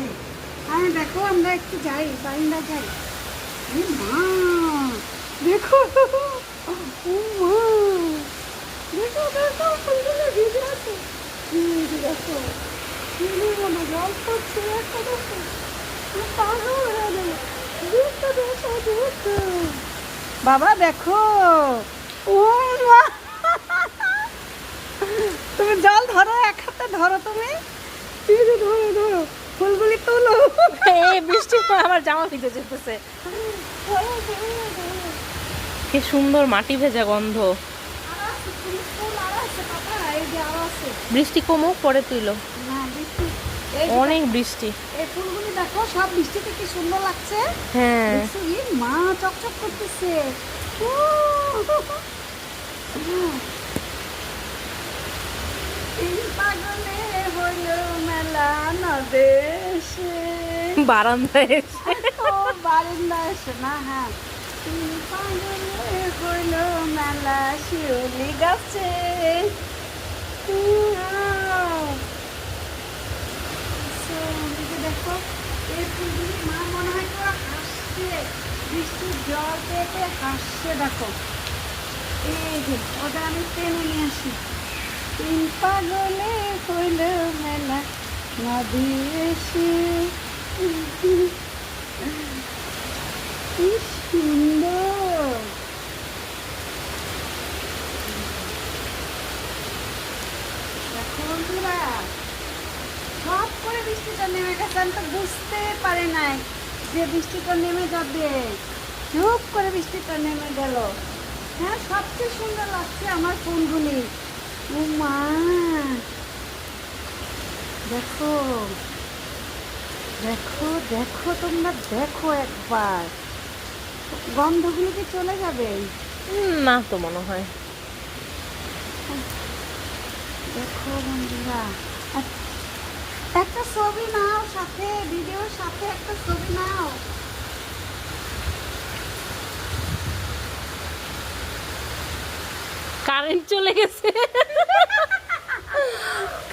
আছে। হ্যাঁ দেখো আমরা একটু যাই, বারিন্দা যাই। মা দেখো, ও মা দেখো দেখো ফুলগুলো ভিজে আছে। দেখো মনে জল পড়ছে, একটা দেখো পাগল হয়ে যাবে। দেখো দেখো দেখো বাবা দেখো, ও মা তুমি জল ধরো, এক হাতে ধরো, তুমি ধরো ধরো ফুলগুলি তোলো। এই বৃষ্টির পর আমার জামা ভিজে যেতেছে। কি সুন্দর মাটি ভেজা গন্ধ। বৃষ্টি কমুক পরে তুইলো। অনেক বৃষ্টি। এই ফুলগুলি দেখো সব বৃষ্টিতে কি সুন্দর লাগছে। হ্যাঁ মা চকচক করতেছে। পাগলে হইল মেলা নদেশে, বারান্দায় এসে বারান্দায় এসে না। হ্যাঁ পাগলে হইল মেলা শিউলি গাছে। দেখো এই ফুলগুলি মা মনে হয় তো হাসছে, বৃষ্টির জল পেতে হাসছে। দেখো এই যে ওটা আমি টেনে নিয়ে আসি। তিন পাগলে হইল মেলা নদী এসে, কি সুন্দর। দেখো বন্ধুরা সব করে বৃষ্টিটা নেমে গেছে, আমি তো বুঝতে পারি নাই যে বৃষ্টিটা নেমে যাবে। চুপ করে বৃষ্টিটা নেমে গেল। হ্যাঁ সবচেয়ে সুন্দর লাগছে আমার ফুলগুলি। ও মা দেখো দেখো দেখো তোমরা দেখো একবার, গন্ধগুলো কি চলে যাবে? না তো মনে হয়। দেখো বন্ধুরা একটা ছবি নাও, সাথে ভিডিওর সাথে একটা ছবি নাও। কারেন্ট চলে গেছে,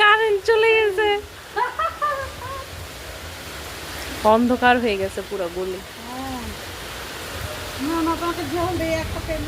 কারেন্ট চলে গেছে, অন্ধকার হয়ে গেছে পুরো গলি। হ্যাঁ না তোমাকে জল দিয়ে একটা পেন